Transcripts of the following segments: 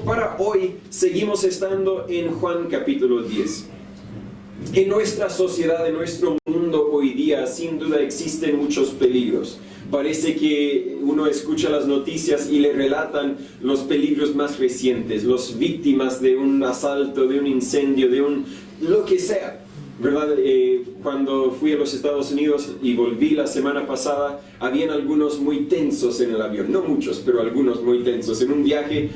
para hoy seguimos estando en Juan capítulo 10. En nuestra sociedad, en nuestro mundo hoy día, sin duda existen muchos peligros. Parece que uno escucha las noticias y le relatan los peligros más recientes, las víctimas de un asalto, de un incendio, lo que sea, ¿verdad? Cuando fui a los Estados Unidos y volví la semana pasada, habían algunos muy tensos en el avión, no muchos, pero algunos muy tensos. En un viaje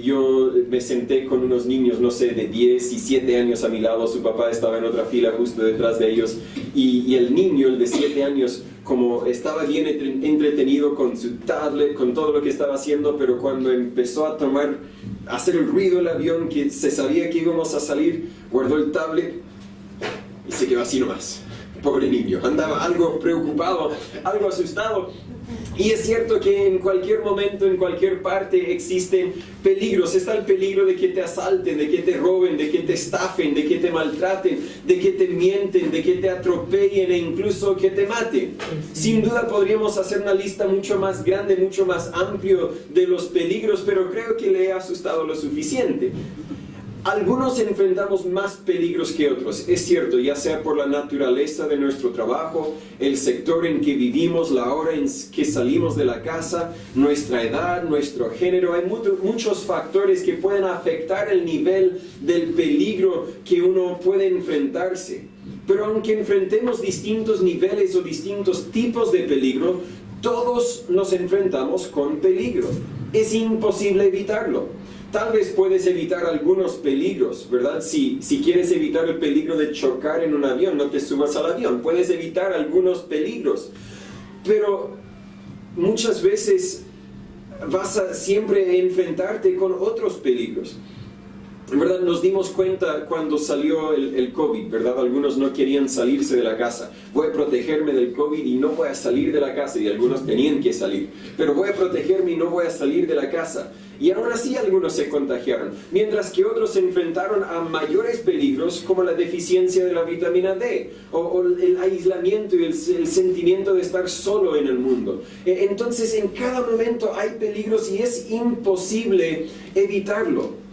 yo me senté con unos niños, no sé, de 10 y 7 años a mi lado, su papá estaba en otra fila justo detrás de ellos, y el niño, el de 7 años, como estaba bien entretenido con su tablet, con todo lo que estaba haciendo, pero cuando empezó a hacer el ruido el avión, que se sabía que íbamos a salir, guardó el tablet y se quedó así nomás. Pobre niño, andaba algo preocupado, algo asustado. Y es cierto que en cualquier momento, en cualquier parte existen peligros. Está el peligro de que te asalten, de que te roben, de que te estafen, de que te maltraten, de que te mienten, de que te atropellen e incluso que te maten. Sin duda podríamos hacer una lista mucho más grande, mucho más amplio de los peligros, pero creo que le he asustado lo suficiente. Algunos enfrentamos más peligros que otros, es cierto, ya sea por la naturaleza de nuestro trabajo, el sector en que vivimos, la hora en que salimos de la casa, nuestra edad, nuestro género. Hay muchos factores que pueden afectar el nivel del peligro que uno puede enfrentarse. Pero aunque enfrentemos distintos niveles o distintos tipos de peligro, todos nos enfrentamos con peligro. Es imposible evitarlo. Tal vez puedes evitar algunos peligros, ¿verdad? Si quieres evitar el peligro de chocar en un avión, no te subas al avión. Puedes evitar algunos peligros. Pero muchas veces vas a siempre enfrentarte con otros peligros. ¿Verdad? Nos dimos cuenta cuando salió el COVID, ¿verdad? Algunos no querían salirse de la casa. Voy a protegerme del COVID y no voy a salir de la casa. Y algunos tenían que salir. Pero voy a protegerme y no voy a salir de la casa. Y aún así algunos se contagiaron. Mientras que otros se enfrentaron a mayores peligros como la deficiencia de la vitamina D. O el aislamiento y el sentimiento de estar solo en el mundo. Entonces en cada momento hay peligros y es imposible evitarlo.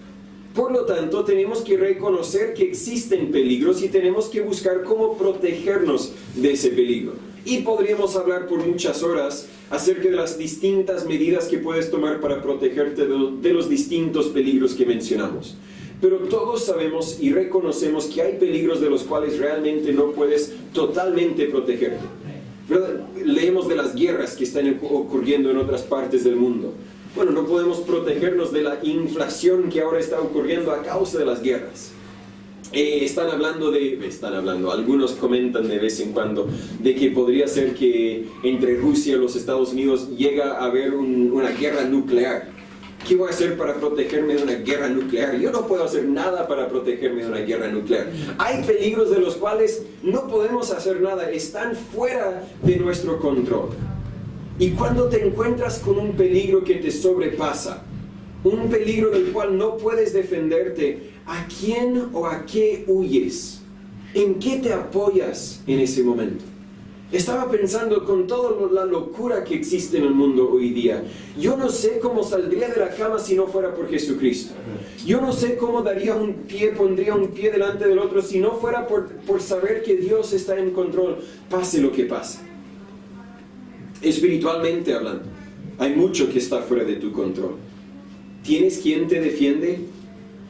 Por lo tanto, tenemos que reconocer que existen peligros y tenemos que buscar cómo protegernos de ese peligro. Y podríamos hablar por muchas horas acerca de las distintas medidas que puedes tomar para protegerte de los distintos peligros que mencionamos. Pero todos sabemos y reconocemos que hay peligros de los cuales realmente no puedes totalmente protegerte. ¿Verdad? Leemos de las guerras que están ocurriendo en otras partes del mundo. Bueno, no podemos protegernos de la inflación que ahora está ocurriendo a causa de las guerras. Algunos comentan de vez en cuando de que podría ser que entre Rusia y los Estados Unidos llega a haber una guerra nuclear. ¿Qué voy a hacer para protegerme de una guerra nuclear? Yo no puedo hacer nada para protegerme de una guerra nuclear. Hay peligros de los cuales no podemos hacer nada, están fuera de nuestro control. Y cuando te encuentras con un peligro que te sobrepasa, un peligro del cual no puedes defenderte, ¿a quién o a qué huyes? ¿En qué te apoyas en ese momento? Estaba pensando con toda la locura que existe en el mundo hoy día. Yo no sé cómo saldría de la cama si no fuera por Jesucristo. Yo no sé cómo pondría un pie delante del otro si no fuera por saber que Dios está en control, pase lo que pase. Espiritualmente hablando, hay mucho que está fuera de tu control. ¿Tienes quien te defiende?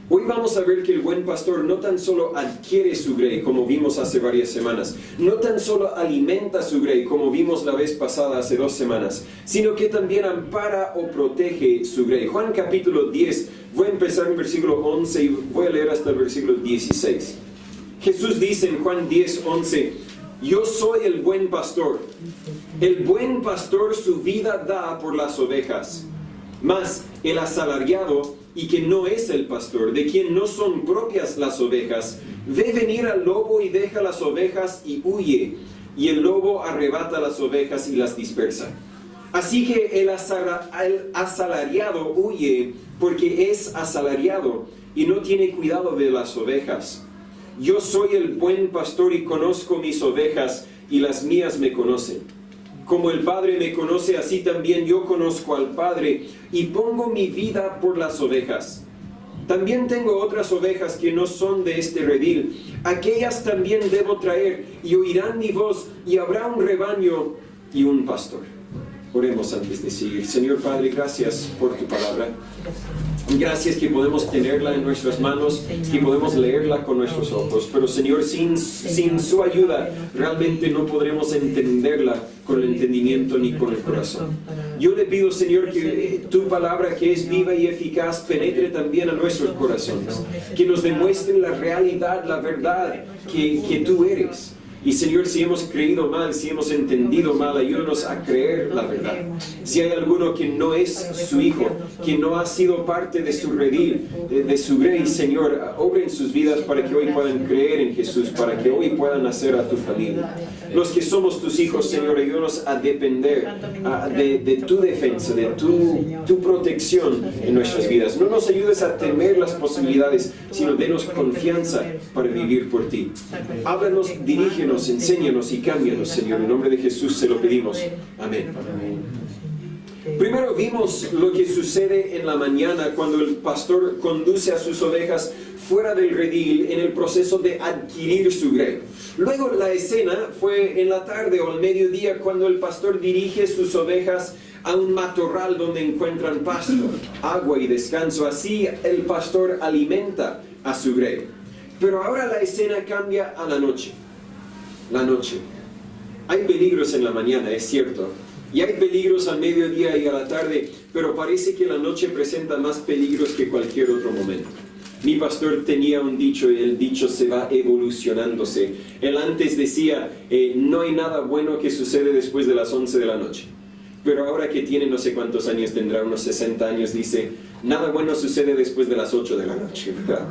Hoy vamos a ver que el buen pastor no tan solo adquiere su grey, como vimos hace varias semanas, no tan solo alimenta su grey, como vimos la vez pasada hace 2 semanas, sino que también ampara o protege su grey. Juan capítulo 10, voy a empezar en versículo 11 y voy a leer hasta el versículo 16. Jesús dice en Juan 10, 11, yo soy el buen pastor. El buen pastor su vida da por las ovejas. Mas el asalariado, y que no es el pastor, de quien no son propias las ovejas, ve venir al lobo y deja las ovejas y huye. Y el lobo arrebata las ovejas y las dispersa. Así que el asalariado huye porque es asalariado y no tiene cuidado de las ovejas. Yo soy el buen pastor y conozco mis ovejas y las mías me conocen. Como el Padre me conoce, así también yo conozco al Padre y pongo mi vida por las ovejas. También tengo otras ovejas que no son de este redil. Aquellas también debo traer, y oirán mi voz, y habrá un rebaño y un pastor. Oremos antes de seguir. Señor Padre, gracias por tu palabra. Gracias que podemos tenerla en nuestras manos, que podemos leerla con nuestros ojos. Pero Señor, sin su ayuda realmente no podremos entenderla con el entendimiento ni con el corazón. Yo le pido, Señor, que tu palabra, que es viva y eficaz, penetre también a nuestros corazones, que nos demuestre la realidad, la verdad que tú eres. Y Señor, si hemos creído mal, si hemos entendido mal, ayúdanos a creer la verdad. Si hay alguno que no es su hijo, que no ha sido parte de su redil, de su grey, Señor, obra en sus vidas para que hoy puedan creer en Jesús, para que hoy puedan nacer a tu familia. Los que somos tus hijos, Señor, ayúdanos a depender de tu defensa, de tu protección en nuestras vidas. No nos ayudes a temer las posibilidades, sino denos confianza para vivir por ti. Háblanos, dirígenos, enséñanos y cámbianos, Señor. En nombre de Jesús se lo pedimos. Amén. Primero vimos lo que sucede en la mañana cuando el pastor conduce a sus ovejas fuera del redil en el proceso de adquirir su grey. Luego la escena fue en la tarde o al mediodía cuando el pastor dirige sus ovejas a un matorral donde encuentran pasto, agua y descanso. Así el pastor alimenta a su grey. Pero ahora la escena cambia a la noche. La noche. Hay peligros en la mañana, es cierto, y hay peligros al mediodía y a la tarde, pero parece que la noche presenta más peligros que cualquier otro momento. Mi pastor tenía un dicho y el dicho se va evolucionándose. Él antes decía, no hay nada bueno que sucede después de las 11 de la noche. Pero ahora que tiene no sé cuántos años, tendrá unos 60 años, dice, nada bueno sucede después de las 8 de la noche, ¿verdad?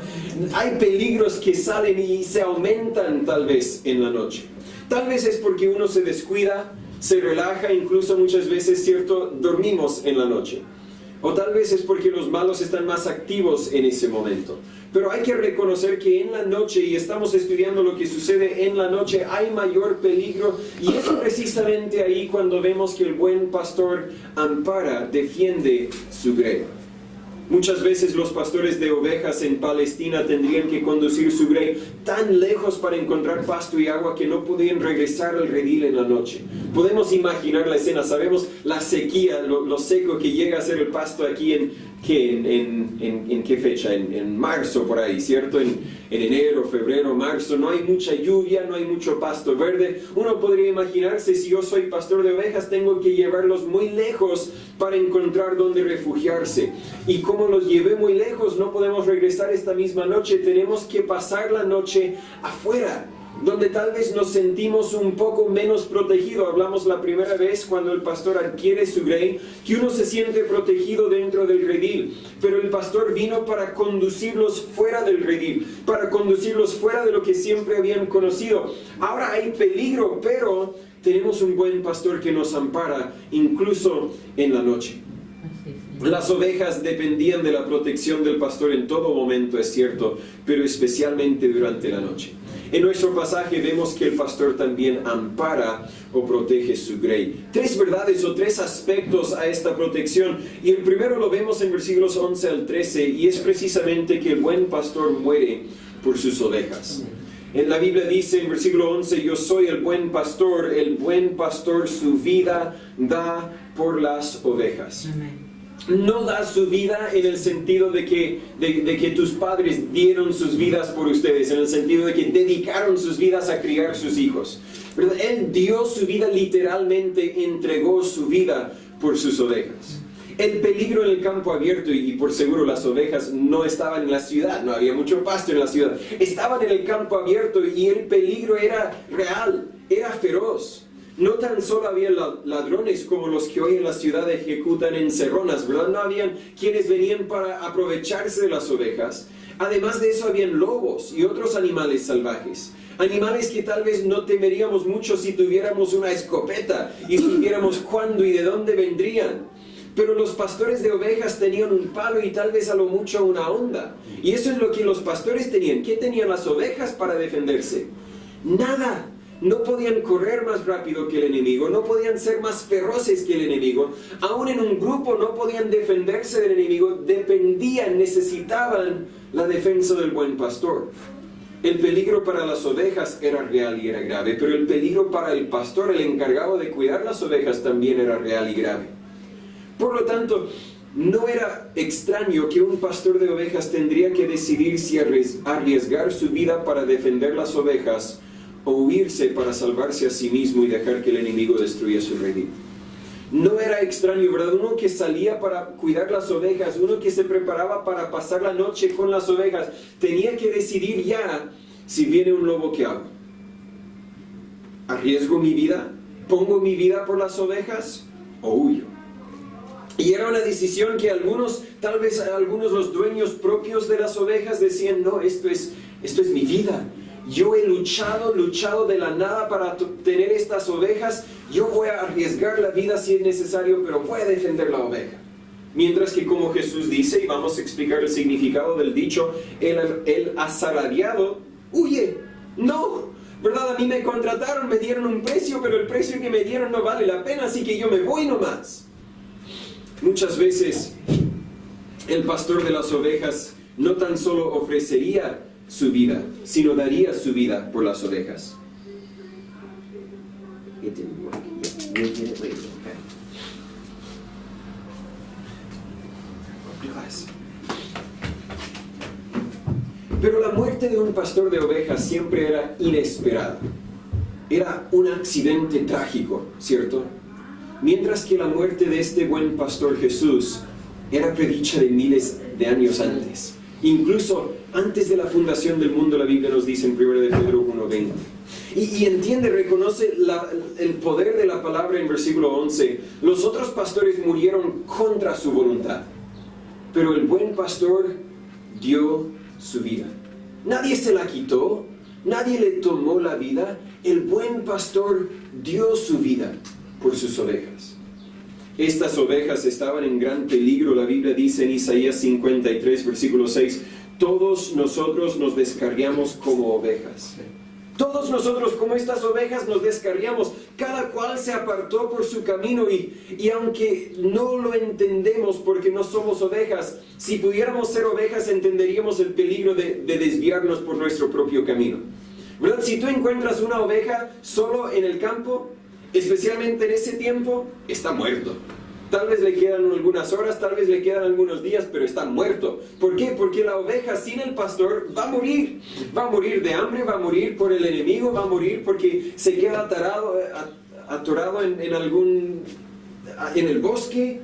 Hay peligros que salen y se aumentan tal vez en la noche. Tal vez es porque uno se descuida, se relaja, incluso muchas veces, cierto, dormimos en la noche. O tal vez es porque los malos están más activos en ese momento. Pero hay que reconocer que en la noche, y estamos estudiando lo que sucede en la noche, hay mayor peligro. Y es precisamente ahí cuando vemos que el buen pastor ampara, defiende su grey. Muchas veces los pastores de ovejas en Palestina tendrían que conducir su grey tan lejos para encontrar pasto y agua que no podían regresar al redil en la noche. Podemos imaginar la escena, sabemos la sequía, lo seco que llega a ser el pasto aquí en qué fecha, en marzo por ahí, ¿cierto? En enero, febrero, marzo, no hay mucha lluvia, no hay mucho pasto verde. Uno podría imaginarse, si yo soy pastor de ovejas, tengo que llevarlos muy lejos para encontrar dónde refugiarse. Y como los llevé muy lejos, no podemos regresar esta misma noche, tenemos que pasar la noche afuera, donde tal vez nos sentimos un poco menos protegidos. Hablamos la primera vez cuando el pastor adquiere su grey, que uno se siente protegido dentro del redil, pero el pastor vino para conducirlos fuera del redil, para conducirlos fuera de lo que siempre habían conocido. Ahora hay peligro, pero tenemos un buen pastor que nos ampara, incluso en la noche. Las ovejas dependían de la protección del pastor en todo momento, es cierto, pero especialmente durante la noche. En nuestro pasaje vemos que el pastor también ampara o protege su grey. 3 verdades o 3 aspectos a esta protección. Y el primero lo vemos en versículos 11 al 13, y es precisamente que el buen pastor muere por sus ovejas. En la Biblia dice en versículo 11, yo soy el buen pastor su vida da por las ovejas. Amén. No da su vida en el sentido de que tus padres dieron sus vidas por ustedes, en el sentido de que dedicaron sus vidas a criar sus hijos. ¿Verdad? Él dio su vida, literalmente entregó su vida por sus ovejas. El peligro en el campo abierto, y por seguro las ovejas no estaban en la ciudad, no había mucho pasto en la ciudad, estaban en el campo abierto y el peligro era real, era feroz. No tan solo había ladrones como los que hoy en la ciudad ejecutan encerronas, ¿verdad? No habían quienes venían para aprovecharse de las ovejas. Además de eso, habían lobos y otros animales salvajes. Animales que tal vez no temeríamos mucho si tuviéramos una escopeta y supiéramos cuándo y de dónde vendrían. Pero los pastores de ovejas tenían un palo y tal vez a lo mucho una honda. Y eso es lo que los pastores tenían. ¿Qué tenían las ovejas para defenderse? Nada. no podían correr más rápido que el enemigo, no podían ser más feroces que el enemigo, aún en un grupo no podían defenderse del enemigo, dependían, necesitaban la defensa del buen pastor. El peligro para las ovejas era real y era grave, pero el peligro para el pastor, el encargado de cuidar las ovejas, también era real y grave. Por lo tanto, no era extraño que un pastor de ovejas tendría que decidir si arriesgar su vida para defender las ovejas o huirse para salvarse a sí mismo y dejar que el enemigo destruya su redil. No era extraño, ¿verdad? Uno que salía para cuidar las ovejas, uno que se preparaba para pasar la noche con las ovejas, tenía que decidir ya si viene un lobo, ¿qué hago? ¿Arriesgo mi vida? ¿Pongo mi vida por las ovejas o huyo? Y era una decisión que algunos, tal vez algunos los dueños propios de las ovejas decían, no, esto es mi vida. Yo he luchado de la nada para tener estas ovejas. Yo voy a arriesgar la vida si es necesario, pero voy a defender la oveja. Mientras que como Jesús dice, y vamos a explicar el significado del dicho, el asalariado huye. No, ¿verdad? A mí me contrataron, me dieron un precio, pero el precio que me dieron no vale la pena, así que yo me voy nomás. Muchas veces el pastor de las ovejas no tan solo ofrecería su vida, sino daría su vida por las ovejas. It didn't work. We'll get it later, okay? Pero la muerte de un pastor de ovejas siempre era inesperada. Era un accidente trágico, ¿cierto? Mientras que la muerte de este buen pastor Jesús era predicha de miles de años antes. Incluso antes de la fundación del mundo, la Biblia nos dice en 1 de Pedro 1:20. Y entiende, reconoce el poder de la palabra en versículo 11. Los otros pastores murieron contra su voluntad, pero el buen pastor dio su vida. Nadie se la quitó, nadie le tomó la vida. El buen pastor dio su vida por sus ovejas. Estas ovejas estaban en gran peligro. La Biblia dice en Isaías 53, versículo 6, todos nosotros nos descarriamos como ovejas. Todos nosotros como estas ovejas nos descarriamos. Cada cual se apartó por su camino y aunque no lo entendemos porque no somos ovejas, si pudiéramos ser ovejas entenderíamos el peligro de desviarnos por nuestro propio camino. ¿Verdad? Si tú encuentras una oveja solo en el campo, especialmente en ese tiempo, está muerto. Tal vez le quedan algunas horas, tal vez le quedan algunos días, pero está muerto. ¿Por qué? Porque la oveja sin el pastor va a morir. Va a morir de hambre, va a morir por el enemigo, va a morir porque se queda atorado en el bosque.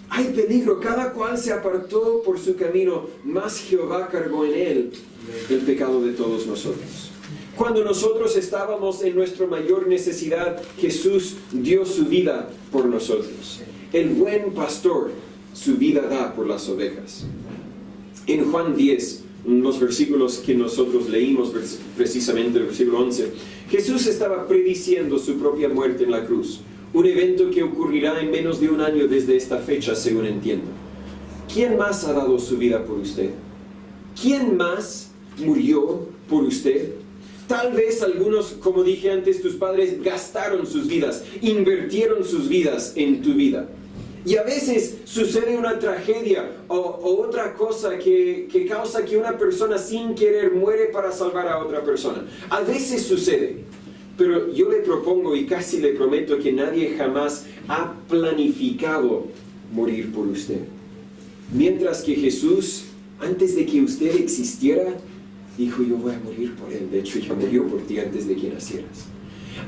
Hay peligro, cada cual se apartó por su camino, mas Jehová cargó en él el pecado de todos nosotros. Cuando nosotros estábamos en nuestra mayor necesidad, Jesús dio su vida por nosotros. El buen pastor su vida da por las ovejas. En Juan 10, los versículos que nosotros leímos, precisamente el versículo 11, Jesús estaba prediciendo su propia muerte en la cruz. Un evento que ocurrirá en menos de un año desde esta fecha, según entiendo. ¿Quién más ha dado su vida por usted? ¿Quién más murió por usted? Tal vez algunos, como dije antes, tus padres gastaron sus vidas, invirtieron sus vidas en tu vida. Y a veces sucede una tragedia o otra cosa que causa que una persona sin querer muere para salvar a otra persona. A veces sucede, pero yo le propongo y casi le prometo que nadie jamás ha planificado morir por usted. Mientras que Jesús, antes de que usted existiera, dijo, yo voy a morir por él. De hecho, ya murió por ti antes de que nacieras.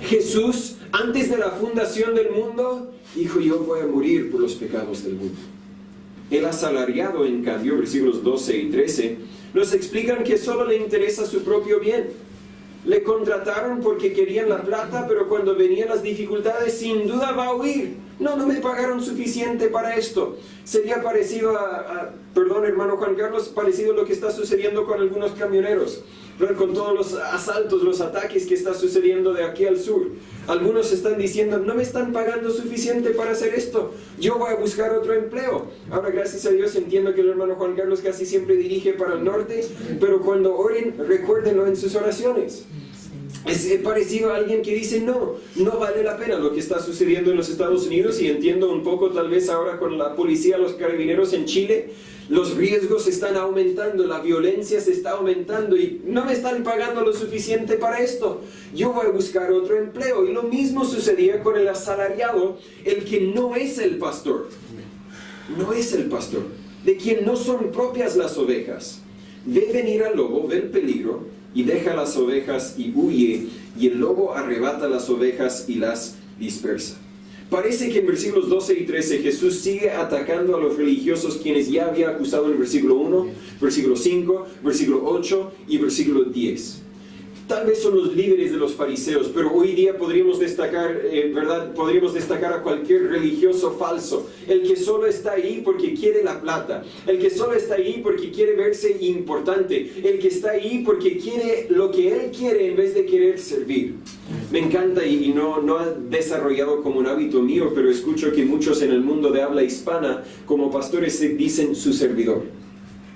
Jesús, antes de la fundación del mundo, dijo, yo voy a morir por los pecados del mundo. El asalariado, en cambio, versículos 12 y 13, nos explican que solo le interesa su propio bien. Le contrataron porque querían la plata, pero cuando venían las dificultades, sin duda va a huir. No me pagaron suficiente para esto. Sería parecido perdón, hermano Juan Carlos, parecido a lo que está sucediendo con algunos camioneros, con todos los asaltos, los ataques que está sucediendo de aquí al sur. Algunos están diciendo, no me están pagando suficiente para hacer esto, yo voy a buscar otro empleo. Ahora, gracias a Dios, entiendo que el hermano Juan Carlos casi siempre dirige para el norte, pero cuando oren, recuérdenlo en sus oraciones. Es parecido a alguien que dice, no vale la pena lo que está sucediendo en los Estados Unidos, y entiendo un poco tal vez ahora con la policía, los carabineros en Chile, los riesgos están aumentando, la violencia se está aumentando y no me están pagando lo suficiente para esto. Yo voy a buscar otro empleo. Y lo mismo sucedía con el asalariado, el que no es el pastor. No es el pastor, de quien no son propias las ovejas. Ve venir al lobo, ve el peligro y deja las ovejas y huye, y el lobo arrebata las ovejas y las dispersa. Parece que en versículos 12 y 13 Jesús sigue atacando a los religiosos, quienes ya había acusado en el versículo 1, versículo 5, versículo 8 y versículo 10. Tal vez son los líderes de los fariseos, pero hoy día podríamos destacar, ¿verdad? Podríamos destacar a cualquier religioso falso, el que solo está ahí porque quiere la plata, el que solo está ahí porque quiere verse importante, el que está ahí porque quiere lo que él quiere en vez de querer servir. Me encanta, y no ha desarrollado como un hábito mío, pero escucho que muchos en el mundo de habla hispana, como pastores, se dicen su servidor.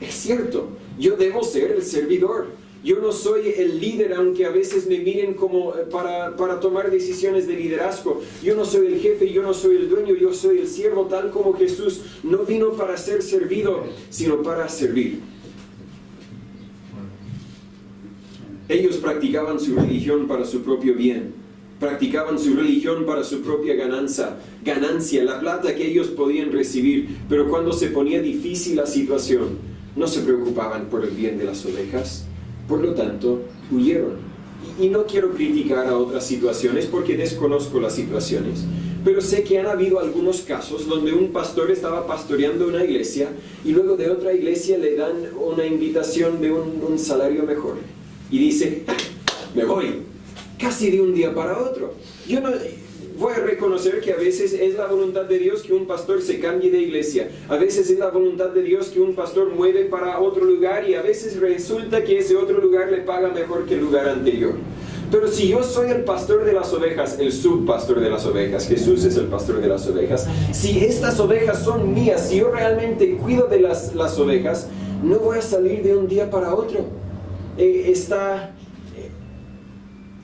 Es cierto, yo debo ser el servidor. Yo no soy el líder, aunque a veces me miren como para tomar decisiones de liderazgo. Yo no soy el jefe, yo no soy el dueño, yo soy el siervo, tal como Jesús no vino para ser servido, sino para servir. Ellos practicaban su religión para su propio bien. Practicaban su religión para su propia ganancia, la plata que ellos podían recibir. Pero cuando se ponía difícil la situación, no se preocupaban por el bien de las ovejas. Por lo tanto, huyeron. Y no quiero criticar a otras situaciones porque desconozco las situaciones, pero sé que han habido algunos casos donde un pastor estaba pastoreando una iglesia y luego de otra iglesia le dan una invitación de un salario mejor. Y dice, me voy, casi de un día para otro. Yo no voy a reconocer que a veces es la voluntad de Dios que un pastor se cambie de iglesia. A veces es la voluntad de Dios que un pastor mueve para otro lugar, y a veces resulta que ese otro lugar le paga mejor que el lugar anterior. Pero si yo soy el pastor de las ovejas, el subpastor de las ovejas, Jesús es el pastor de las ovejas, si estas ovejas son mías, si yo realmente cuido de las ovejas, no voy a salir de un día para otro.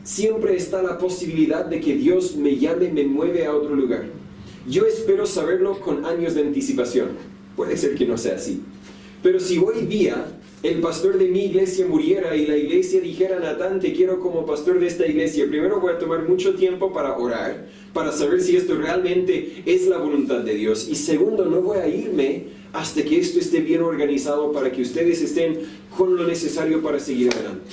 Siempre está la posibilidad de que Dios me llame, me mueve a otro lugar. Yo espero saberlo con años de anticipación. Puede ser que no sea así. Pero si hoy día el pastor de mi iglesia muriera y la iglesia dijera, Natán, te quiero como pastor de esta iglesia, primero voy a tomar mucho tiempo para orar, para saber si esto realmente es la voluntad de Dios. Y segundo, no voy a irme hasta que esto esté bien organizado para que ustedes estén con lo necesario para seguir adelante.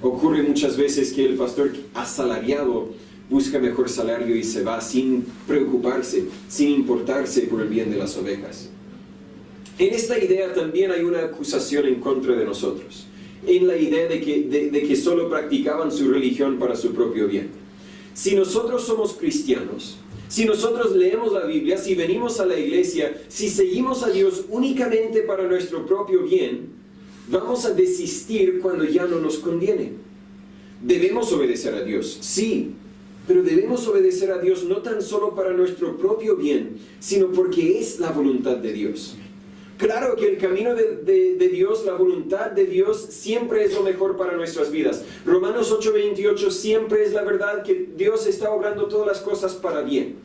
Ocurre muchas veces que el pastor asalariado busca mejor salario y se va sin preocuparse, sin importarse por el bien de las ovejas. En esta idea también hay una acusación en contra de nosotros, en la idea de que solo practicaban su religión para su propio bien. Si nosotros somos cristianos, si nosotros leemos la Biblia, si venimos a la iglesia, si seguimos a Dios únicamente para nuestro propio bien, vamos a desistir cuando ya no nos conviene. Debemos obedecer a Dios, sí, pero debemos obedecer a Dios no tan solo para nuestro propio bien, sino porque es la voluntad de Dios. Claro que el camino de Dios, la voluntad de Dios, siempre es lo mejor para nuestras vidas. Romanos 8:28 siempre es la verdad, que Dios está obrando todas las cosas para bien.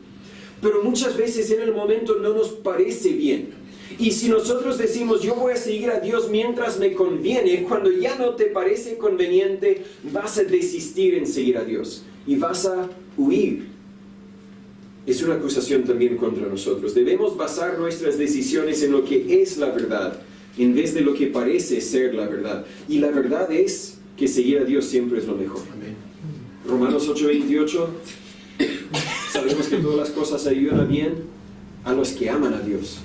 Pero muchas veces en el momento no nos parece bien. Y si nosotros decimos, yo voy a seguir a Dios mientras me conviene, cuando ya no te parece conveniente, vas a desistir en seguir a Dios y vas a huir. Es una acusación también contra nosotros. Debemos basar nuestras decisiones en lo que es la verdad, en vez de lo que parece ser la verdad. Y la verdad es que seguir a Dios siempre es lo mejor. Amén. Romanos 8:28, sabemos que todas las cosas ayudan a bien a los que aman a Dios,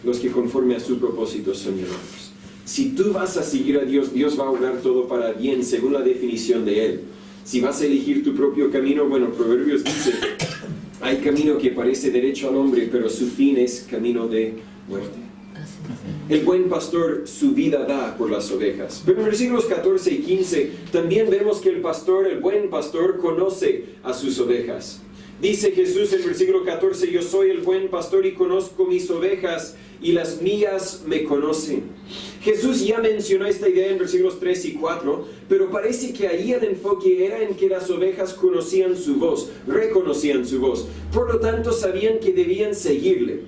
los que conforme a su propósito son llamados. Si tú vas a seguir a Dios, Dios va a obrar todo para bien, según la definición de Él. Si vas a elegir tu propio camino, bueno, Proverbios dice, hay camino que parece derecho al hombre, pero su fin es camino de muerte. El buen pastor su vida da por las ovejas. Pero en versículos 14 y 15 también vemos que el buen pastor, conoce a sus ovejas. Dice Jesús en versículo 14, yo soy el buen pastor y conozco mis ovejas y las mías me conocen. Jesús ya mencionó esta idea en versículos 3 y 4, pero parece que ahí el enfoque era en que las ovejas conocían su voz, reconocían su voz, por lo tanto sabían que debían seguirle.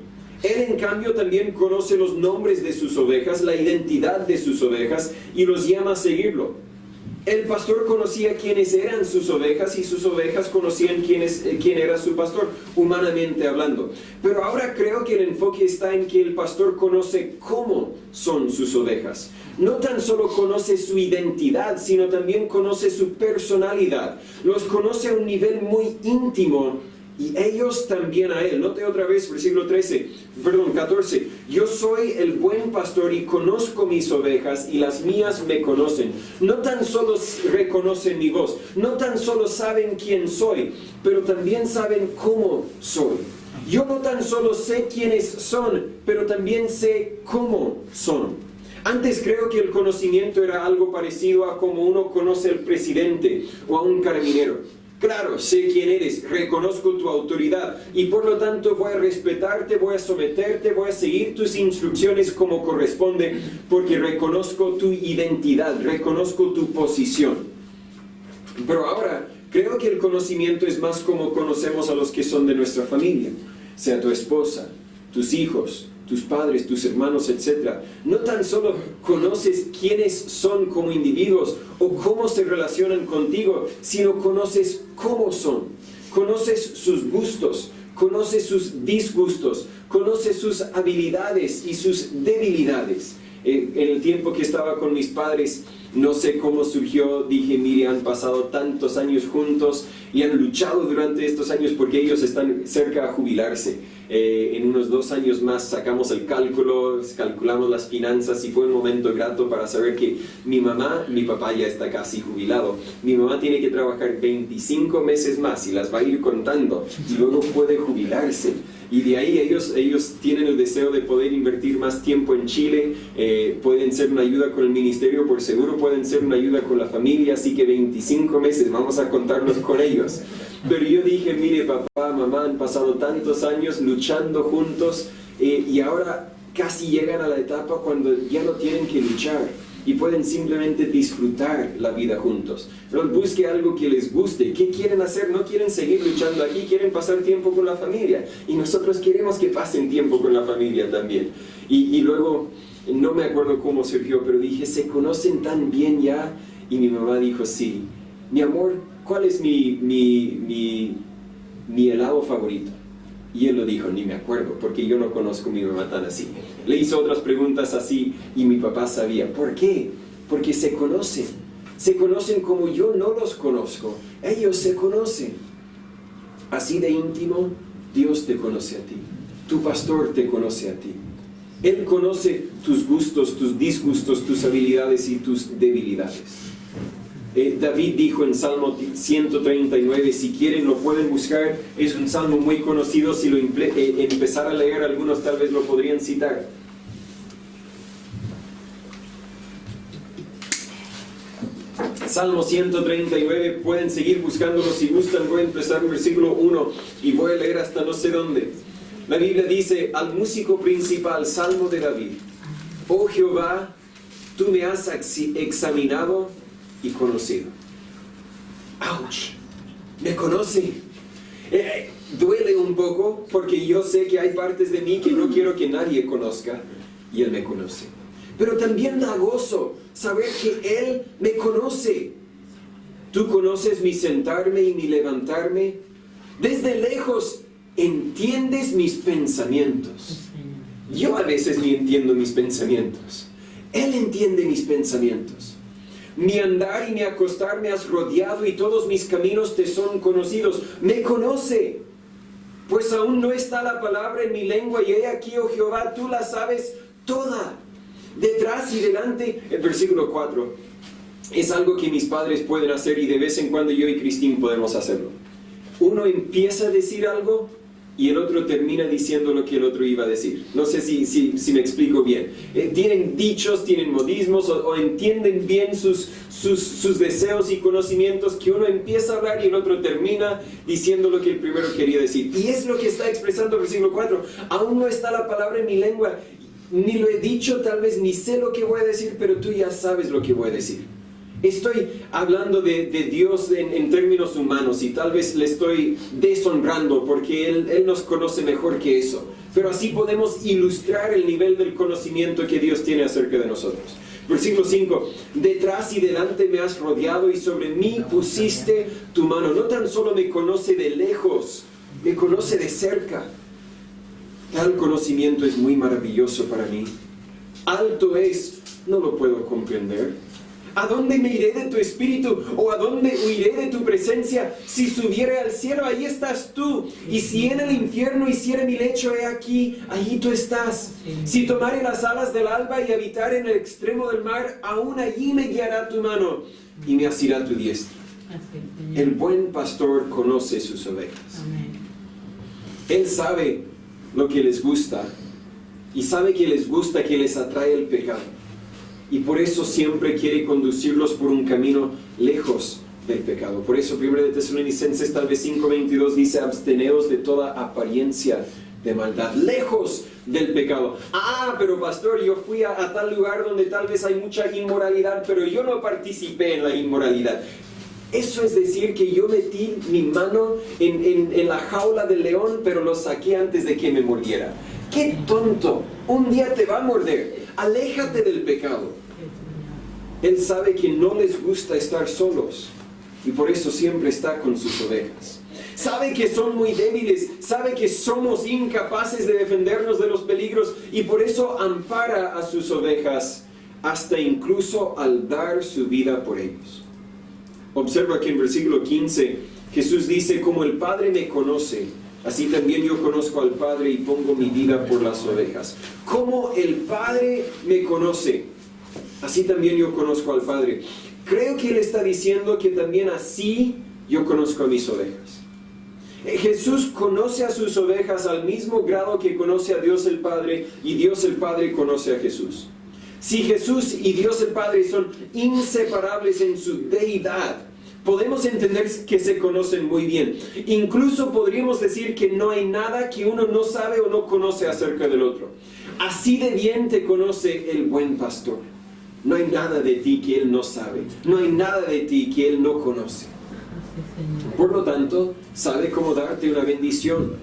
Él en cambio también conoce los nombres de sus ovejas, la identidad de sus ovejas y los llama a seguirlo. El pastor conocía quiénes eran sus ovejas y sus ovejas conocían quién era su pastor, humanamente hablando. Pero ahora creo que el enfoque está en que el pastor conoce cómo son sus ovejas. No tan solo conoce su identidad, sino también conoce su personalidad. Los conoce a un nivel muy íntimo y ellos también a él. Note otra vez, versículo 14. Yo soy el buen pastor y conozco mis ovejas y las mías me conocen. No tan solo reconocen mi voz, no tan solo saben quién soy, pero también saben cómo soy. Yo no tan solo sé quiénes son, pero también sé cómo son. Antes creo que el conocimiento era algo parecido a como uno conoce al presidente o a un carabinero. Claro, sé quién eres, reconozco tu autoridad y por lo tanto voy a respetarte, voy a someterte, voy a seguir tus instrucciones como corresponde porque reconozco tu identidad, reconozco tu posición. Pero ahora, creo que el conocimiento es más como conocemos a los que son de nuestra familia, sea tu esposa, tus hijos, tus padres, tus hermanos, etc. No tan solo conoces quiénes son como individuos o cómo se relacionan contigo, sino conoces cómo son. Conoces sus gustos, conoces sus disgustos, conoces sus habilidades y sus debilidades. En el tiempo que estaba con mis padres, no sé cómo surgió, dije, mire, han pasado tantos años juntos y han luchado durante estos años porque ellos están cerca a jubilarse. En unos 2 años más sacamos el cálculo, calculamos las finanzas y fue un momento grato para saber que mi papá ya está casi jubilado. Mi mamá tiene que trabajar 25 meses más y las va a ir contando y luego puede jubilarse. Y de ahí ellos tienen el deseo de poder invertir más tiempo en Chile, pueden ser una ayuda con el ministerio, por seguro pueden ser una ayuda con la familia, así que 25 meses vamos a contarnos con ellos. Pero yo dije, mire papá, mamá, han pasado tantos años luchando juntos y ahora casi llegan a la etapa cuando ya no tienen que luchar y pueden simplemente disfrutar la vida juntos. Pero busque algo que les guste. ¿Qué quieren hacer? No quieren seguir luchando aquí, quieren pasar tiempo con la familia. Y nosotros queremos que pasen tiempo con la familia también. Y luego, no me acuerdo cómo surgió, pero dije, ¿se conocen tan bien ya? Y mi mamá dijo, sí. Mi amor, ¿cuál es mi helado favorito? Y él lo dijo, ni me acuerdo, porque yo no conozco a mi mamá tan así. Le hizo otras preguntas así y mi papá sabía. ¿Por qué? Porque se conocen. Se conocen como yo no los conozco. Ellos se conocen. Así de íntimo, Dios te conoce a ti. Tu pastor te conoce a ti. Él conoce tus gustos, tus disgustos, tus habilidades y tus debilidades. David dijo en Salmo 139, si quieren lo pueden buscar, es un salmo muy conocido, si lo empezara a leer algunos tal vez lo podrían citar. Salmo 139, pueden seguir buscándolo si gustan, voy a empezar en versículo 1 y voy a leer hasta no sé dónde. La Biblia dice, al músico principal, Salmo de David, oh Jehová, tú me has examinado y conocido. ¡Auch! Me conoce. Duele un poco porque yo sé que hay partes de mí que no quiero que nadie conozca y Él me conoce. Pero también da gozo saber que Él me conoce. Tú conoces mi sentarme y mi levantarme. Desde lejos entiendes mis pensamientos. Yo a veces ni entiendo mis pensamientos. Él entiende mis pensamientos. Mi andar y mi acostar me has rodeado y todos mis caminos te son conocidos. Me conoce, pues aún no está la palabra en mi lengua y he aquí, oh Jehová, tú la sabes toda. Detrás y delante, el versículo 4, es algo que mis padres pueden hacer y de vez en cuando yo y Cristín podemos hacerlo. Uno empieza a decir algo y el otro termina diciendo lo que el otro iba a decir. No sé si me explico bien. Tienen dichos, tienen modismos o entienden bien sus deseos y conocimientos, que uno empieza a hablar y el otro termina diciendo lo que el primero quería decir. Y es lo que está expresando el versículo 4. Aún no está la palabra en mi lengua, ni lo he dicho, tal vez ni sé lo que voy a decir, pero tú ya sabes lo que voy a decir. Estoy hablando de Dios en términos humanos y tal vez le estoy deshonrando porque Él nos conoce mejor que eso. Pero así podemos ilustrar el nivel del conocimiento que Dios tiene acerca de nosotros. Versículo 5. Detrás y delante me has rodeado y sobre mí pusiste tu mano. No tan solo me conoce de lejos, me conoce de cerca. Tal conocimiento es muy maravilloso para mí. Alto es, no lo puedo comprender. ¿A dónde me iré de tu espíritu? ¿O a dónde huiré de tu presencia? Si subiere al cielo, ahí estás tú. Y si en el infierno hiciere mi lecho, he aquí, allí tú estás. Si tomare las alas del alba y habitar en el extremo del mar, aún allí me guiará tu mano y me asirá tu diestra. El buen pastor conoce sus ovejas. Él sabe lo que les gusta y sabe que les gusta, que les atrae el pecado. Y por eso siempre quiere conducirlos por un camino lejos del pecado. Por eso 1 de Tesalonicenses tal vez 5:22 dice: absteneos de toda apariencia de maldad, lejos del pecado. Pero pastor, yo fui a tal lugar donde tal vez hay mucha inmoralidad, pero yo no participé en la inmoralidad. Eso es decir que yo metí mi mano en la jaula del león, pero lo saqué antes de que me mordiera. ¡Qué tonto! Un día te va a morder. Aléjate del pecado. Él sabe que no les gusta estar solos y por eso siempre está con sus ovejas. Sabe que son muy débiles, sabe que somos incapaces de defendernos de los peligros y por eso ampara a sus ovejas hasta incluso al dar su vida por ellos. Observa que en versículo 15 Jesús dice: como el Padre me conoce, así también yo conozco al Padre y pongo mi vida por las ovejas. Como el Padre me conoce, así también yo conozco al Padre. Creo que Él está diciendo que también así yo conozco a mis ovejas. Jesús conoce a sus ovejas al mismo grado que conoce a Dios el Padre y Dios el Padre conoce a Jesús. Si Jesús y Dios el Padre son inseparables en su deidad, podemos entender que se conocen muy bien. Incluso podríamos decir que no hay nada que uno no sabe o no conoce acerca del otro. Así de bien te conoce el buen pastor. No hay nada de ti que Él no sabe. No hay nada de ti que Él no conoce. Por lo tanto, sabe cómo darte una bendición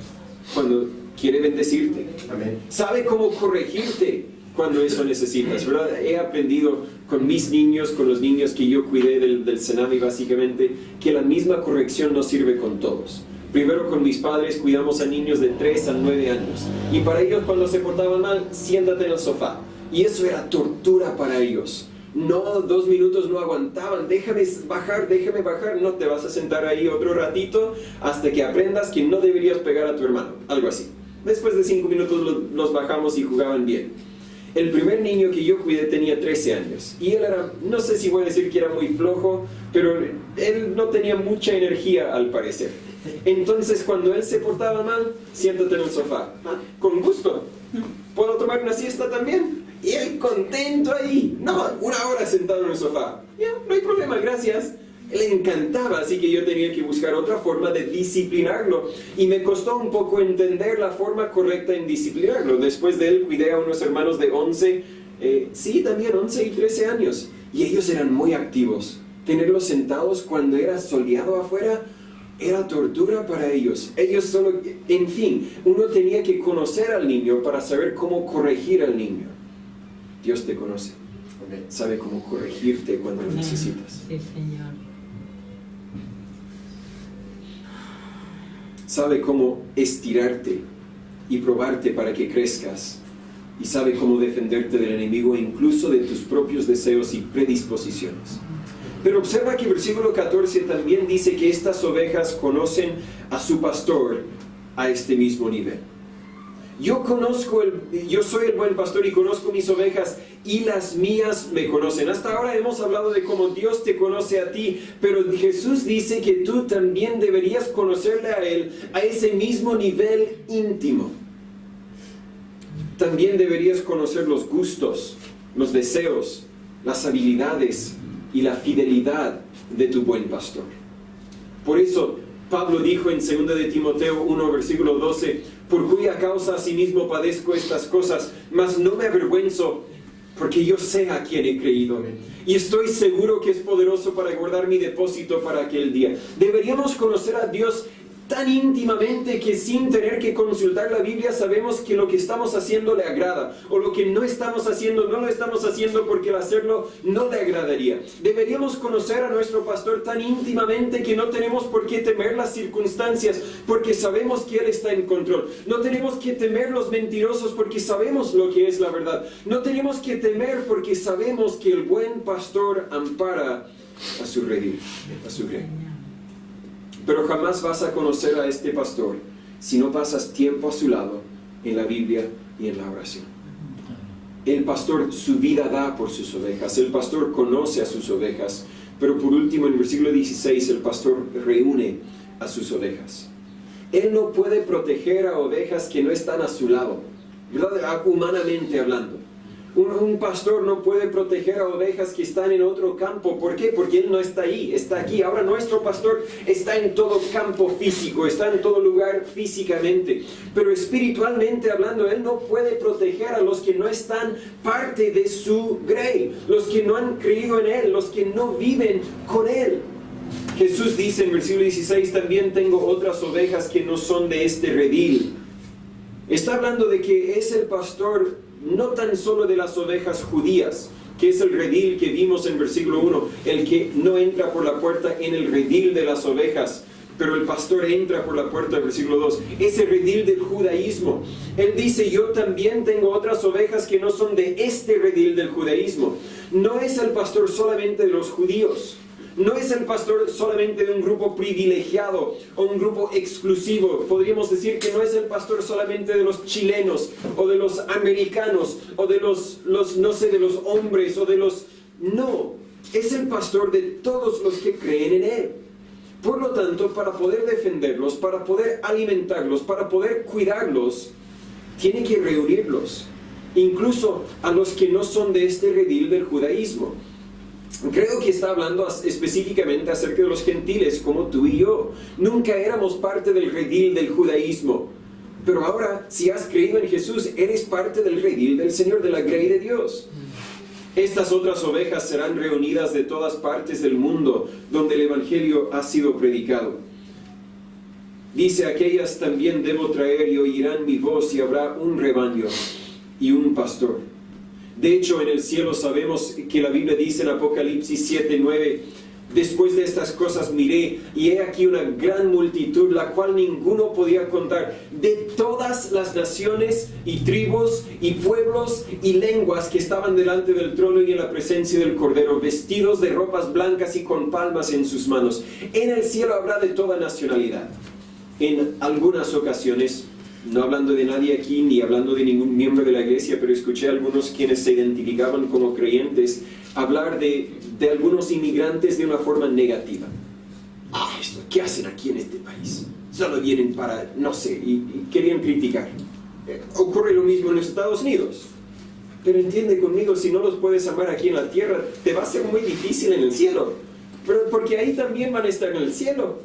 cuando quiere bendecirte. Amén. Sabe cómo corregirte cuando eso necesitas, ¿verdad? He aprendido con mis niños, con los niños que yo cuidé del Senami básicamente, que la misma corrección no sirve con todos. Primero con mis padres cuidamos a niños de 3 a 9 años y para ellos cuando se portaban mal, siéntate en el sofá. Y eso era tortura para ellos. No, 2 minutos no aguantaban, déjame bajar, no te vas a sentar ahí otro ratito hasta que aprendas que no deberías pegar a tu hermano, algo así. Después de 5 minutos los bajamos y jugaban bien. El primer niño que yo cuidé tenía 13 años y él era, no sé si voy a decir que era muy flojo, pero él no tenía mucha energía al parecer. Entonces cuando él se portaba mal, siéntate en el sofá. Con gusto. ¿Puedo tomar una siesta también? Y él contento ahí. No, 1 hora sentado en el sofá. Ya, no hay problema, gracias. Le encantaba, así que yo tenía que buscar otra forma de disciplinarlo. Y me costó un poco entender la forma correcta en disciplinarlo. Después de él cuidé a unos hermanos de 11, también 11 y 13 años. Y ellos eran muy activos. Tenerlos sentados cuando era soleado afuera era tortura para ellos. Ellos solo, en fin, uno tenía que conocer al niño para saber cómo corregir al niño. Dios te conoce. Sabe cómo corregirte cuando lo necesitas. Sí, Señor. Sabe cómo estirarte y probarte para que crezcas. Y sabe cómo defenderte del enemigo e incluso de tus propios deseos y predisposiciones. Pero observa que el versículo 14 también dice que estas ovejas conocen a su pastor a este mismo nivel. Yo soy el buen pastor y conozco mis ovejas y las mías me conocen. Hasta ahora hemos hablado de cómo Dios te conoce a ti, pero Jesús dice que tú también deberías conocerle a Él a ese mismo nivel íntimo. También deberías conocer los gustos, los deseos, las habilidades y la fidelidad de tu buen pastor. Por eso Pablo dijo en 2 de Timoteo 1, versículo 12, por cuya causa asimismo padezco estas cosas, mas no me avergüenzo, porque yo sé a quién he creído, y estoy seguro que es poderoso para guardar mi depósito para aquel día. Deberíamos conocer a Dios tan íntimamente que sin tener que consultar la Biblia sabemos que lo que estamos haciendo le agrada, o lo que no estamos haciendo, no lo estamos haciendo porque el hacerlo no le agradaría. Deberíamos conocer a nuestro pastor tan íntimamente que no tenemos por qué temer las circunstancias, porque sabemos que Él está en control. No tenemos que temer los mentirosos porque sabemos lo que es la verdad. No tenemos que temer porque sabemos que el buen pastor ampara a su redil, a su grey. Pero jamás vas a conocer a este pastor si no pasas tiempo a su lado en la Biblia y en la oración. El pastor su vida da por sus ovejas, el pastor conoce a sus ovejas, pero por último en el versículo 16 el pastor reúne a sus ovejas. Él no puede proteger a ovejas que no están a su lado, ¿verdad? Humanamente hablando. Un pastor no puede proteger a ovejas que están en otro campo. ¿Por qué? Porque Él no está ahí, está aquí. Ahora nuestro pastor está en todo campo físico, está en todo lugar físicamente. Pero espiritualmente hablando, Él no puede proteger a los que no están parte de su grey, los que no han creído en Él, los que no viven con Él. Jesús dice en versículo 16, también tengo otras ovejas que no son de este redil. Está hablando de que es el pastor no tan solo de las ovejas judías, que es el redil que vimos en versículo 1, el que no entra por la puerta en el redil de las ovejas, pero el pastor entra por la puerta del versículo 2, ese redil del judaísmo. Él dice, yo también tengo otras ovejas que no son de este redil del judaísmo. No es el pastor solamente de los judíos. No es el pastor solamente de un grupo privilegiado o un grupo exclusivo. Podríamos decir que no es el pastor solamente de los chilenos o de los americanos o de los de los hombres o de los... No, es el pastor de todos los que creen en Él. Por lo tanto, para poder defenderlos, para poder alimentarlos, para poder cuidarlos, tiene que reunirlos, incluso a los que no son de este redil del judaísmo. Creo que está hablando específicamente acerca de los gentiles, como tú y yo. Nunca éramos parte del redil del judaísmo. Pero ahora, si has creído en Jesús, eres parte del redil del Señor, de la grey de Dios. Estas otras ovejas serán reunidas de todas partes del mundo donde el Evangelio ha sido predicado. Dice, aquellas también debo traer y oirán mi voz y habrá un rebaño y un pastor. De hecho, en el cielo sabemos que la Biblia dice en Apocalipsis 7:9, después de estas cosas miré, y he aquí una gran multitud, la cual ninguno podía contar, de todas las naciones y tribus y pueblos y lenguas que estaban delante del trono y en la presencia del Cordero, vestidos de ropas blancas y con palmas en sus manos. En el cielo habrá de toda nacionalidad. En algunas ocasiones, no hablando de nadie aquí, ni hablando de ningún miembro de la iglesia, pero escuché a algunos quienes se identificaban como creyentes hablar de algunos inmigrantes de una forma negativa. ¿Qué hacen aquí en este país? Solo vienen para, no sé, y querían criticar. Ocurre lo mismo en los Estados Unidos. Pero entiende conmigo, si no los puedes amar aquí en la tierra, te va a ser muy difícil en el cielo. Pero porque ahí también van a estar en el cielo.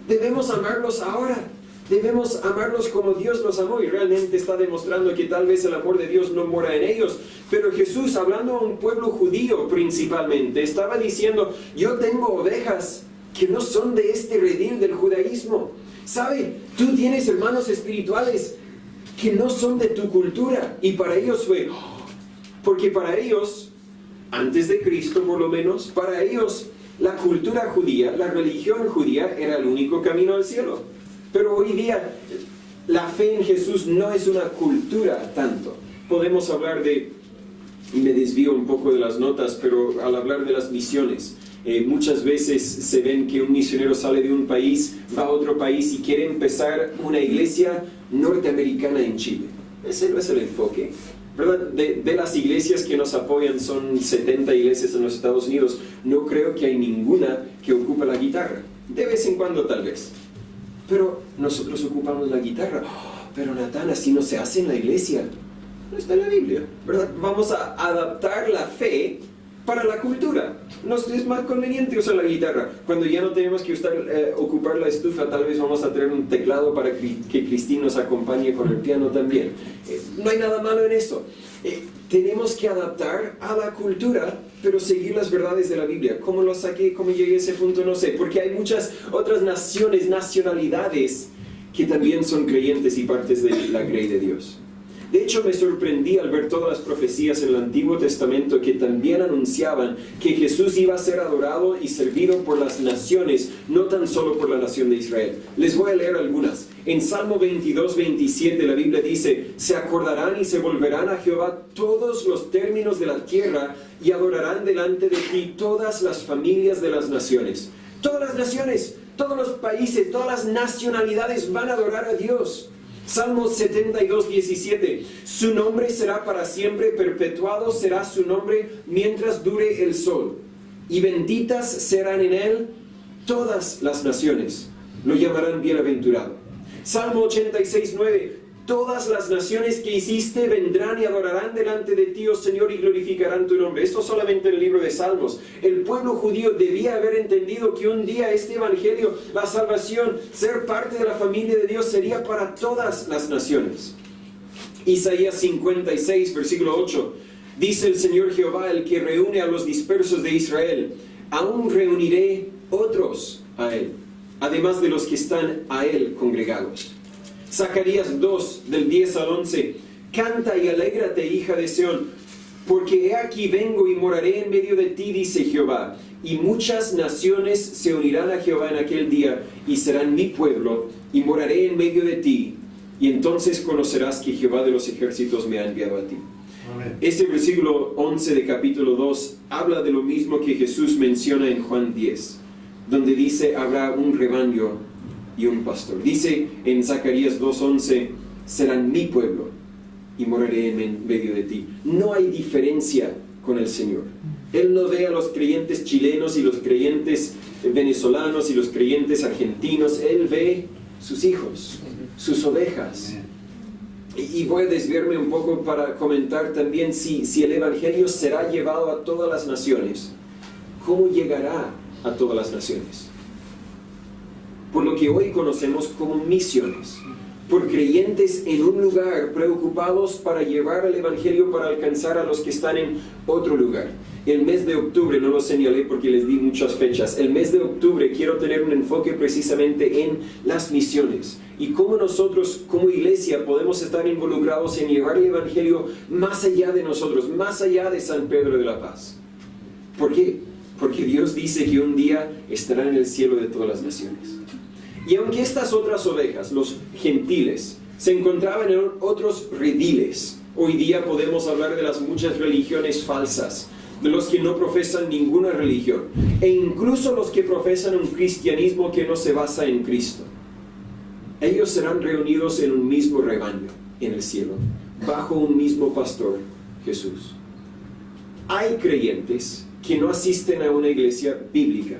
Debemos amarlos ahora. Debemos amarlos como Dios los amó, y realmente está demostrando que tal vez el amor de Dios no mora en ellos. Pero Jesús, hablando a un pueblo judío principalmente, estaba diciendo, yo tengo ovejas que no son de este redil del judaísmo. ¿Sabe? Tú tienes hermanos espirituales que no son de tu cultura, y para ellos fue, porque para ellos, antes de Cristo por lo menos, para ellos la cultura judía, la religión judía era el único camino al cielo. Pero hoy día la fe en Jesús no es una cultura tanto. Podemos hablar de, y me desvío un poco de las notas, pero al hablar de las misiones, muchas veces se ven que un misionero sale de un país, va a otro país y quiere empezar una iglesia norteamericana en Chile. Ese no es el enfoque. ¿verdad? De las iglesias que nos apoyan, son 70 iglesias en los Estados Unidos, no creo que hay ninguna que ocupe la guitarra. De vez en cuando tal vez. Pero nosotros ocupamos la guitarra. Oh, pero Natán, así no se hace en la iglesia. No está en la Biblia, ¿verdad? Vamos a adaptar la fe para la cultura. Nos es más conveniente usar la guitarra. Cuando ya no tenemos que ocupar la estufa, tal vez vamos a traer un teclado para que Cristín nos acompañe con el piano también. No hay nada malo en eso. Tenemos que adaptar a la cultura, pero seguir las verdades de la Biblia. ¿Cómo lo saqué? ¿Cómo llegué a ese punto? No sé. Porque hay muchas otras nacionalidades que también son creyentes y partes de la grey de Dios. De hecho, me sorprendí al ver todas las profecías en el Antiguo Testamento que también anunciaban que Jesús iba a ser adorado y servido por las naciones, no tan solo por la nación de Israel. Les voy a leer algunas. En Salmo 22, 27, la Biblia dice: se acordarán y se volverán a Jehová todos los términos de la tierra y adorarán delante de ti todas las familias de las naciones. Todas las naciones, todos los países, todas las nacionalidades van a adorar a Dios. Salmo 72, 17. Su nombre será para siempre, perpetuado será su nombre mientras dure el sol. Y benditas serán en él todas las naciones. Lo llamarán bienaventurado. Salmo 86, 9. Todas las naciones que hiciste vendrán y adorarán delante de ti, oh Señor, y glorificarán tu nombre. Esto solamente en el libro de Salmos. El pueblo judío debía haber entendido que un día este evangelio, la salvación, ser parte de la familia de Dios, sería para todas las naciones. Isaías 56, versículo 8. Dice el Señor Jehová, el que reúne a los dispersos de Israel: aún reuniré otros a él, además de los que están a él congregados. Zacarías 2, del 10 al 11. Canta y alégrate, hija de Sión, porque he aquí vengo y moraré en medio de ti, dice Jehová, y muchas naciones se unirán a Jehová en aquel día, y serán mi pueblo, y moraré en medio de ti, y entonces conocerás que Jehová de los ejércitos me ha enviado a ti. Amén. Este versículo 11 de capítulo 2 habla de lo mismo que Jesús menciona en Juan 10, donde dice: habrá un rebaño y un pastor. Dice en Zacarías 2:11: serán mi pueblo y moraré en medio de ti. No hay diferencia con el Señor. Él no ve a los creyentes chilenos y los creyentes venezolanos y los creyentes argentinos. Él ve sus hijos, sus ovejas. Y voy a desviarme un poco para comentar también si el evangelio será llevado a todas las naciones. ¿Cómo llegará a todas las naciones? Por lo que hoy conocemos como misiones, por creyentes en un lugar preocupados para llevar el evangelio para alcanzar a los que están en otro lugar. El mes de octubre, no lo señalé porque les di muchas fechas, el mes de octubre quiero tener un enfoque precisamente en las misiones y cómo nosotros como iglesia podemos estar involucrados en llevar el evangelio más allá de nosotros, más allá de San Pedro de la Paz. ¿Por qué? Porque Dios dice que un día estarán en el cielo de todas las naciones. Y aunque estas otras ovejas, los gentiles, se encontraban en otros rediles, hoy día podemos hablar de las muchas religiones falsas, de los que no profesan ninguna religión, e incluso los que profesan un cristianismo que no se basa en Cristo. Ellos serán reunidos en un mismo rebaño en el cielo, bajo un mismo pastor, Jesús. Hay creyentes que no asisten a una iglesia bíblica.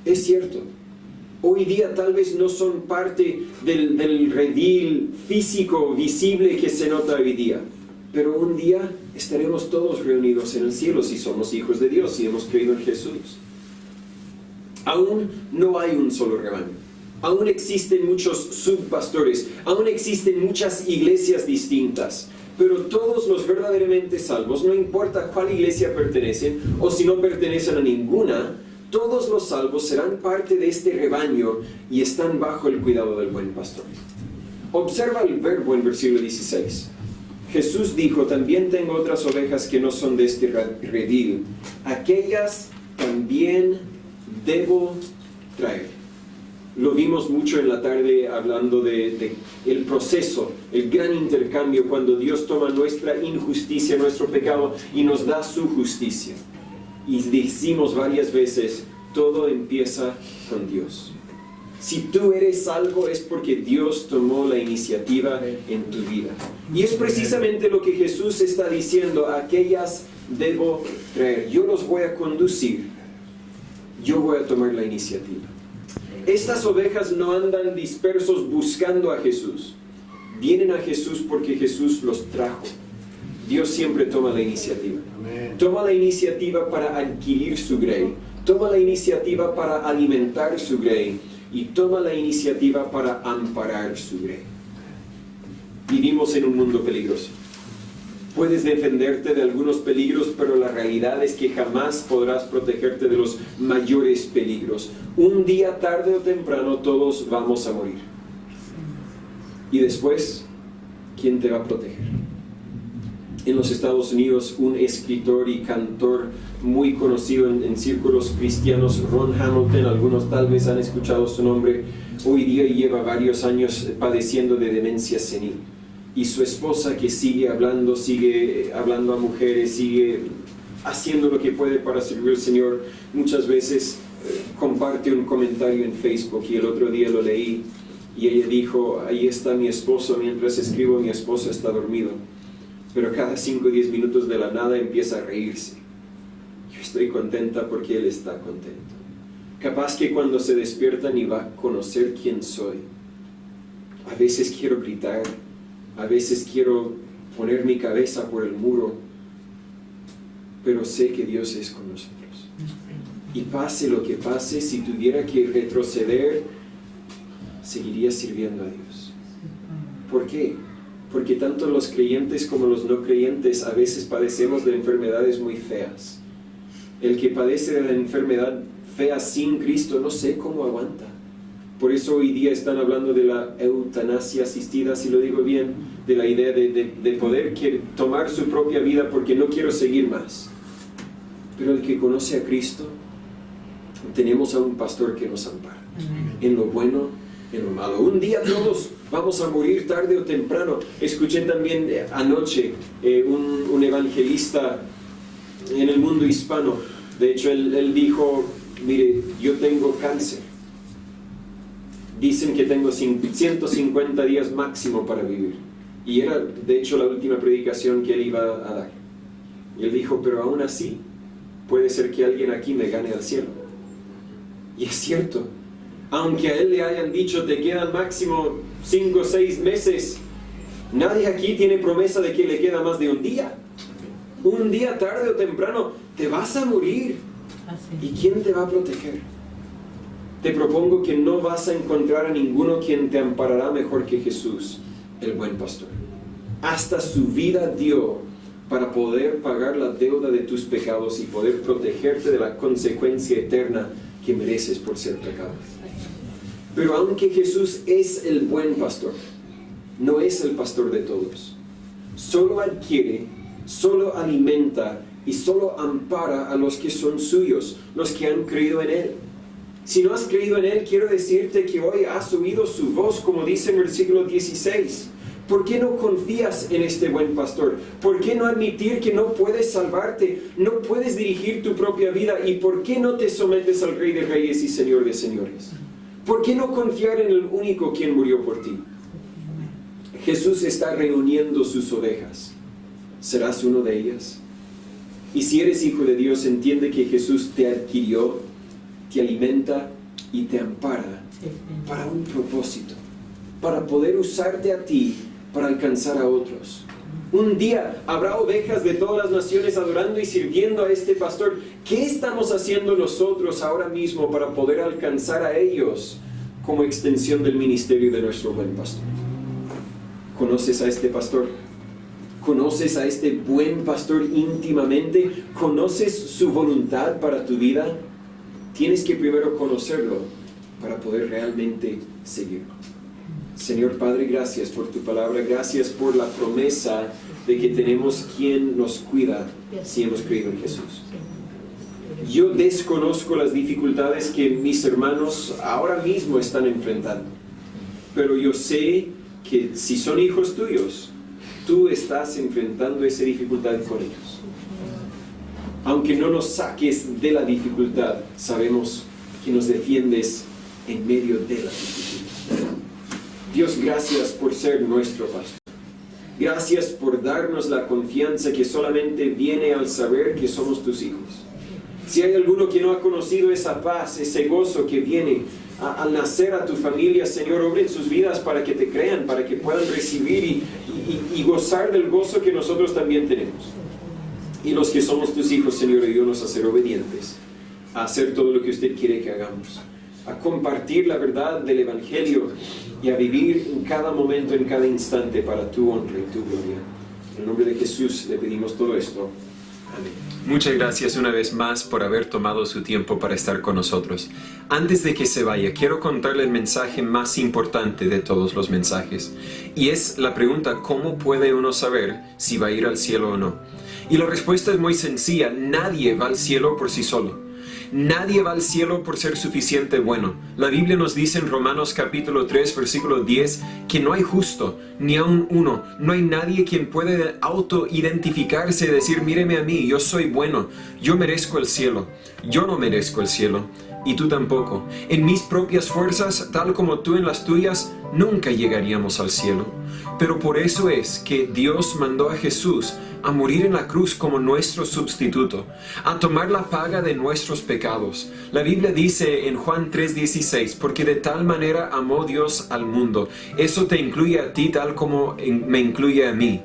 Es cierto. Hoy día tal vez no son parte del redil físico visible que se nota hoy día, pero un día estaremos todos reunidos en el cielo si somos hijos de Dios y hemos creído en Jesús. Aún no hay un solo rebaño, aún existen muchos subpastores, aún existen muchas iglesias distintas, pero todos los verdaderamente salvos, no importa cuál iglesia pertenecen o si no pertenecen a ninguna, todos los salvos serán parte de este rebaño y están bajo el cuidado del buen pastor. Observa el verbo en versículo 16. Jesús dijo: también tengo otras ovejas que no son de este redil. Aquellas también debo traer. Lo vimos mucho en la tarde hablando de el proceso, el gran intercambio cuando Dios toma nuestra injusticia, nuestro pecado y nos da su justicia. Y decimos varias veces, todo empieza con Dios. Si tú eres salvo es porque Dios tomó la iniciativa en tu vida. Y es precisamente lo que Jesús está diciendo: aquellas debo traer. Yo los voy a conducir. Yo voy a tomar la iniciativa. Estas ovejas no andan dispersos buscando a Jesús. Vienen a Jesús porque Jesús los trajo. Dios siempre toma la iniciativa. Toma la iniciativa para adquirir su grey. Toma la iniciativa para alimentar su grey. Y toma la iniciativa para amparar su grey. Vivimos en un mundo peligroso. Puedes defenderte de algunos peligros, pero la realidad es que jamás podrás protegerte de los mayores peligros. Un día, tarde o temprano, todos vamos a morir. Y después, ¿quién te va a proteger? En los Estados Unidos, un escritor y cantor muy conocido en círculos cristianos, Ron Hamilton, algunos tal vez han escuchado su nombre, hoy día lleva varios años padeciendo de demencia senil. Y su esposa, que sigue hablando a mujeres, sigue haciendo lo que puede para servir al Señor, muchas veces comparte un comentario en Facebook, y el otro día lo leí, y ella dijo: ahí está mi esposo, mientras escribo mi esposo está dormido, pero cada 5 o 10 minutos de la nada empieza a reírse. Yo estoy contenta porque él está contento. Capaz que cuando se despierta ni va a conocer quién soy. A veces quiero gritar, a veces quiero poner mi cabeza por el muro, pero sé que Dios es con nosotros. Y pase lo que pase, si tuviera que retroceder, seguiría sirviendo a Dios. ¿Por qué? Porque tanto los creyentes como los no creyentes a veces padecemos de enfermedades muy feas. El que padece de la enfermedad fea sin Cristo, no sé cómo aguanta. Por eso hoy día están hablando de la eutanasia asistida, si lo digo bien, de la idea de poder tomar su propia vida porque no quiero seguir más. Pero el que conoce a Cristo, tenemos a un pastor que nos ampara, en lo bueno, en lo malo. Un día todos vamos a morir, tarde o temprano. Escuché también anoche un evangelista en el mundo hispano. De hecho, él dijo: mire, yo tengo cáncer. Dicen que tengo 150 días máximo para vivir. Y era, de hecho, la última predicación que él iba a dar. Y él dijo: pero aún así, puede ser que alguien aquí me gane al cielo. Y es cierto. Aunque a él le hayan dicho: te quedan máximo 5 o 6 meses, nadie aquí tiene promesa de que le queda más de un día. Un día, tarde o temprano, te vas a morir. ¿Y quién te va a proteger? Te propongo que no vas a encontrar a ninguno quien te amparará mejor que Jesús, el buen pastor. Hasta su vida dio para poder pagar la deuda de tus pecados y poder protegerte de la consecuencia eterna que mereces por ser pecado. Pero aunque Jesús es el buen pastor, no es el pastor de todos. Solo adquiere, solo alimenta y solo ampara a los que son suyos, los que han creído en Él. Si no has creído en Él, quiero decirte que hoy has oído su voz, como dice en el versículo 16. ¿Por qué no confías en este buen pastor? ¿Por qué no admitir que no puedes salvarte? No puedes dirigir tu propia vida. ¿Y por qué no te sometes al Rey de Reyes y Señor de Señores? ¿Por qué no confiar en el único quien murió por ti? Jesús está reuniendo sus ovejas. ¿Serás uno de ellas? Y si eres hijo de Dios, entiende que Jesús te adquirió, te alimenta y te ampara para un propósito, para poder usarte a ti para alcanzar a otros. Un día habrá ovejas de todas las naciones adorando y sirviendo a este pastor. ¿Qué estamos haciendo nosotros ahora mismo para poder alcanzar a ellos como extensión del ministerio de nuestro buen pastor? ¿Conoces a este pastor? ¿Conoces a este buen pastor íntimamente? ¿Conoces su voluntad para tu vida? Tienes que primero conocerlo para poder realmente seguirlo. Señor Padre, gracias por tu palabra, gracias por la promesa de que tenemos quien nos cuida si hemos creído en Jesús. Yo desconozco las dificultades que mis hermanos ahora mismo están enfrentando, pero yo sé que si son hijos tuyos, tú estás enfrentando esa dificultad con ellos. Aunque no nos saques de la dificultad, sabemos que nos defiendes en medio de la dificultad. Dios, gracias por ser nuestro pastor. Gracias por darnos la confianza que solamente viene al saber que somos tus hijos. Si hay alguno que no ha conocido esa paz, ese gozo que viene al nacer a tu familia, Señor, obra en sus vidas para que te crean, para que puedan recibir y gozar del gozo que nosotros también tenemos. Y los que somos tus hijos, Señor, ayúdanos a ser obedientes, a hacer todo lo que usted quiere que hagamos, a compartir la verdad del Evangelio y a vivir en cada momento, en cada instante para tu honra y tu gloria. En el nombre de Jesús le pedimos todo esto. Amén. Muchas gracias una vez más por haber tomado su tiempo para estar con nosotros. Antes de que se vaya, quiero contarle el mensaje más importante de todos los mensajes. Y es la pregunta, ¿cómo puede uno saber si va a ir al cielo o no? Y la respuesta es muy sencilla, nadie va al cielo por sí solo. Nadie va al cielo por ser suficiente bueno. La Biblia nos dice en Romanos capítulo 3, versículo 10, que no hay justo, ni aun uno. No hay nadie quien puede autoidentificarse y decir, míreme a mí, yo soy bueno, yo merezco el cielo. Yo no merezco el cielo, y tú tampoco. En mis propias fuerzas, tal como tú en las tuyas, nunca llegaríamos al cielo. Pero por eso es que Dios mandó a Jesús a morir en la cruz como nuestro sustituto, a tomar la paga de nuestros pecados. La Biblia dice en Juan 3:16, porque de tal manera amó Dios al mundo. Eso te incluye a ti tal como me incluye a mí.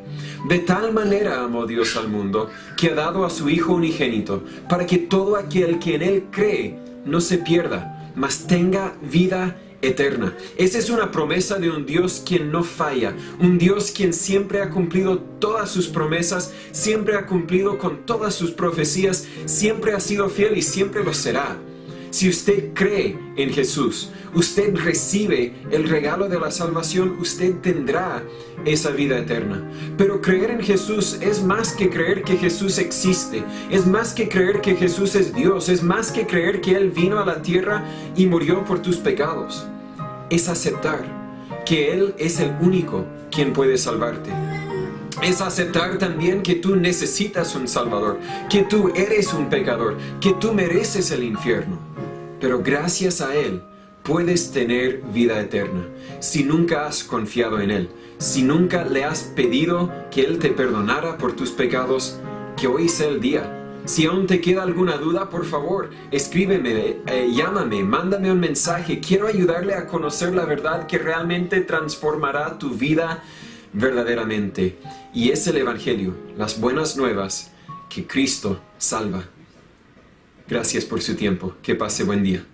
De tal manera amó Dios al mundo, que ha dado a su Hijo unigénito, para que todo aquel que en Él cree no se pierda, mas tenga vida eterna. Esa es una promesa de un Dios quien no falla, un Dios quien siempre ha cumplido todas sus promesas, siempre ha cumplido con todas sus profecías, siempre ha sido fiel y siempre lo será. Si usted cree en Jesús, usted recibe el regalo de la salvación, usted tendrá esa vida eterna. Pero creer en Jesús es más que creer que Jesús existe, es más que creer que Jesús es Dios, es más que creer que Él vino a la tierra y murió por tus pecados. Es aceptar que Él es el único quien puede salvarte. Es aceptar también que tú necesitas un Salvador, que tú eres un pecador, que tú mereces el infierno. Pero gracias a Él puedes tener vida eterna. Si nunca has confiado en Él, si nunca le has pedido que Él te perdonara por tus pecados, que hoy sea el día. Si aún te queda alguna duda, por favor, escríbeme, llámame, mándame un mensaje. Quiero ayudarle a conocer la verdad que realmente transformará tu vida verdaderamente. Y es el Evangelio, las buenas nuevas, que Cristo salva. Gracias por su tiempo. Que pase buen día.